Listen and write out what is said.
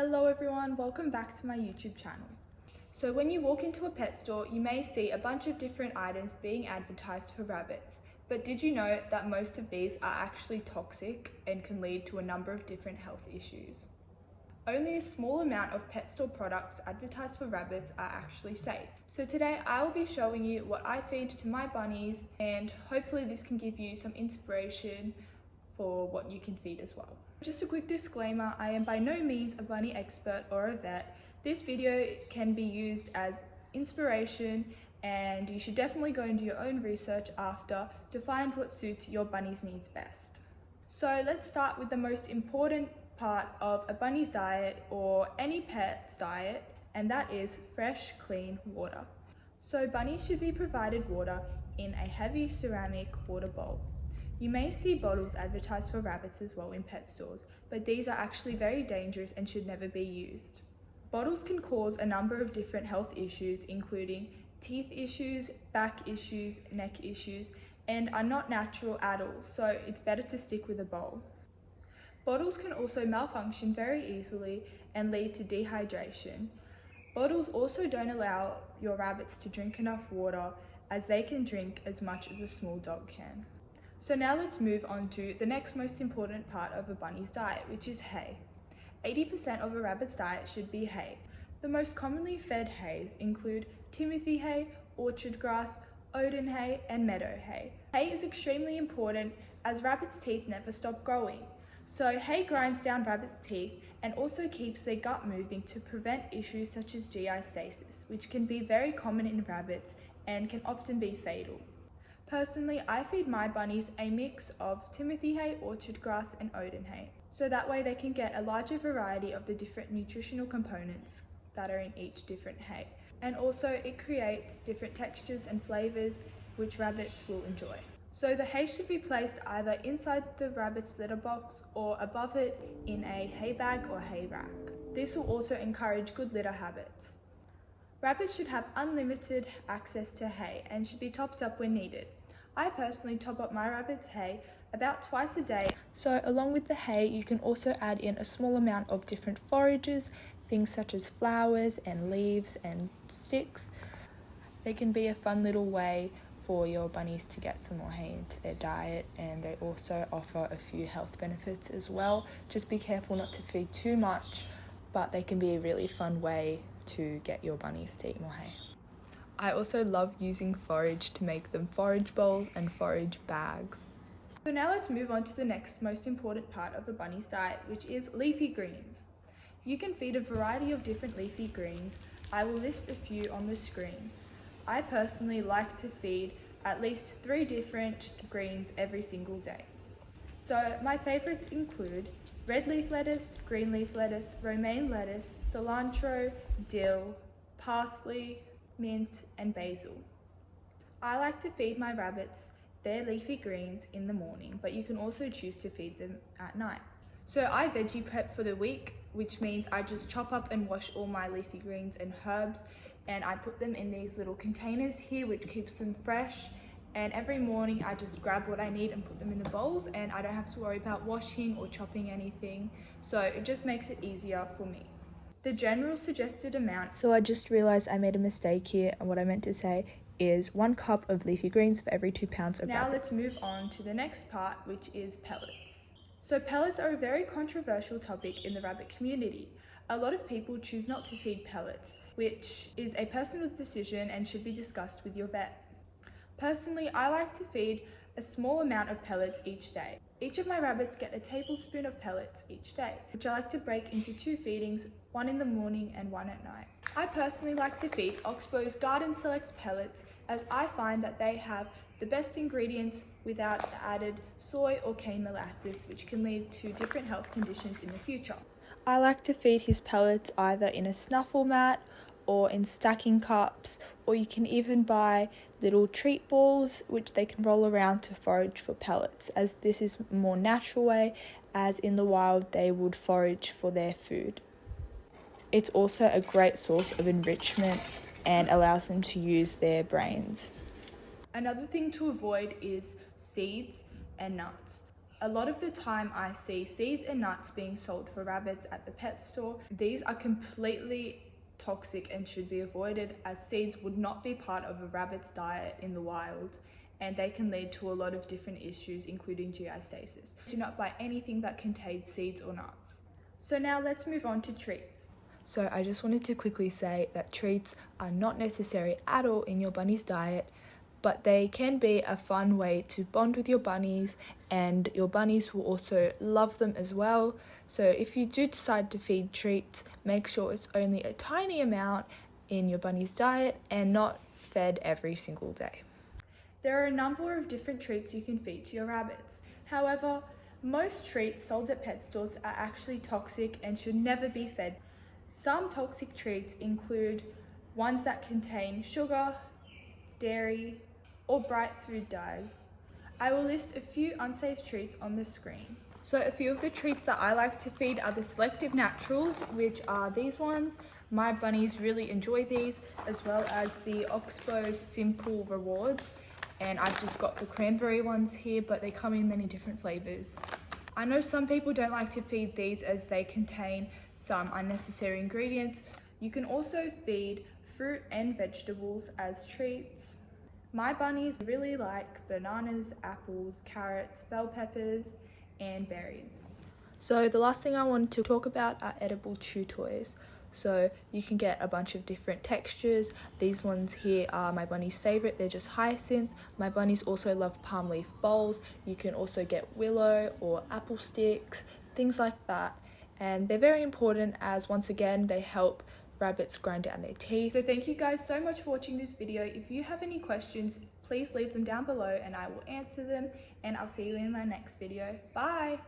Hello everyone, welcome back to my YouTube channel. So when you walk into a pet store, you may see a bunch of different items being advertised for rabbits. But did you know that most of these are actually toxic and can lead to a number of different health issues? Only a small amount of pet store products advertised for rabbits are actually safe. So today I will be showing you what I feed to my bunnies, and hopefully this can give you some inspiration for what you can feed as well. Just a quick disclaimer, I am by no means a bunny expert or a vet. This video can be used as inspiration, and you should definitely go and do your own research after to find what suits your bunny's needs best. So let's start with the most important part of a bunny's diet or any pet's diet, and that is fresh, clean water. So bunnies should be provided water in a heavy ceramic water bowl. You may see bottles advertised for rabbits as well in pet stores, but these are actually very dangerous and should never be used. Bottles can cause a number of different health issues, including teeth issues, back issues, neck issues, and are not natural at all, so it's better to stick with a bowl. Bottles can also malfunction very easily and lead to dehydration. Bottles also don't allow your rabbits to drink enough water, as they can drink as much as a small dog can. So now let's move on to the next most important part of a bunny's diet, which is hay. 80% of a rabbit's diet should be hay. The most commonly fed hays include timothy hay, orchard grass, Odin hay, and meadow hay. Hay is extremely important as rabbits' teeth never stop growing. So hay grinds down rabbits' teeth and also keeps their gut moving to prevent issues such as GI stasis, which can be very common in rabbits and can often be fatal. Personally, I feed my bunnies a mix of timothy hay, orchard grass, and Odin hay, so that way they can get a larger variety of the different nutritional components that are in each different hay. And also it creates different textures and flavors which rabbits will enjoy. So the hay should be placed either inside the rabbit's litter box or above it in a hay bag or hay rack. This will also encourage good litter habits. Rabbits should have unlimited access to hay and should be topped up when needed. I personally top up my rabbits' hay about twice a day. So along with the hay, you can also add in a small amount of different forages, things such as flowers and leaves and sticks. They can be a fun little way for your bunnies to get some more hay into their diet, and they also offer a few health benefits as well. Just be careful not to feed too much, but they can be a really fun way to get your bunnies to eat more hay. I also love using forage to make them forage bowls and forage bags. So now let's move on to the next most important part of a bunny's diet, which is leafy greens. You can feed a variety of different leafy greens. I will list a few on the screen. I personally like to feed at least 3 different greens every single day. So my favourites include red leaf lettuce, green leaf lettuce, romaine lettuce, cilantro, dill, parsley, mint, and basil. I like to feed my rabbits their leafy greens in the morning, but you can also choose to feed them at night. So I veggie prep for the week, which means I just chop up and wash all my leafy greens and herbs, and I put them in these little containers here, which keeps them fresh. And every morning I just grab what I need and put them in the bowls, and I don't have to worry about washing or chopping anything. So it just makes it easier for me. The general suggested amount, so I just realised I made a mistake here, and what I meant to say is 1 cup of leafy greens for every 2 pounds of rabbit. Now let's move on to the next part, which is pellets. So pellets are a very controversial topic in the rabbit community. A lot of people choose not to feed pellets, which is a personal decision and should be discussed with your vet. Personally, I like to feed a small amount of pellets each day. Each of my rabbits get a tablespoon of pellets each day, which I like to break into 2 feedings, 1 in the morning and 1 at night. I personally like to feed Oxbow's Garden Select pellets, as I find that they have the best ingredients without the added soy or cane molasses, which can lead to different health conditions in the future. I like to feed his pellets either in a snuffle mat or in stacking cups, or you can even buy little treat balls which they can roll around to forage for pellets, as this is a more natural way, as in the wild they would forage for their food. It's also a great source of enrichment and allows them to use their brains. Another thing to avoid is seeds and nuts. A lot of the time I see seeds and nuts being sold for rabbits at the pet store. These are completely toxic and should be avoided, as seeds would not be part of a rabbit's diet in the wild, and they can lead to a lot of different issues, including GI stasis. Do not buy anything that contains seeds or nuts. So now let's move on to treats. So I just wanted to quickly say that treats are not necessary at all in your bunny's diet, but they can be a fun way to bond with your bunnies, and your bunnies will also love them as well. So if you do decide to feed treats, make sure it's only a tiny amount in your bunny's diet and not fed every single day. There are a number of different treats you can feed to your rabbits. However, most treats sold at pet stores are actually toxic and should never be fed. Some toxic treats include ones that contain sugar, dairy, or bright food dyes. I will list a few unsafe treats on the screen. So a few of the treats that I like to feed are the selective naturals, which are these ones. My bunnies really enjoy these, as well as the Oxbow Simple Rewards. And I've just got the cranberry ones here, but they come in many different flavors. I know some people don't like to feed these as they contain some unnecessary ingredients. You can also feed fruit and vegetables as treats. My bunnies really like bananas, apples, carrots, bell peppers, and berries. So the last thing I wanted to talk about are edible chew toys. So you can get a bunch of different textures. These ones here are my bunny's favorite. They're just hyacinth. My bunnies also love palm leaf bowls. You can also get willow or apple sticks, things like that. And they're very important as, once again, they help rabbits grind down their teeth. So thank you guys so much for watching this video. If you have any questions, please leave them down below and I will answer them, and I'll see you in my next video. Bye!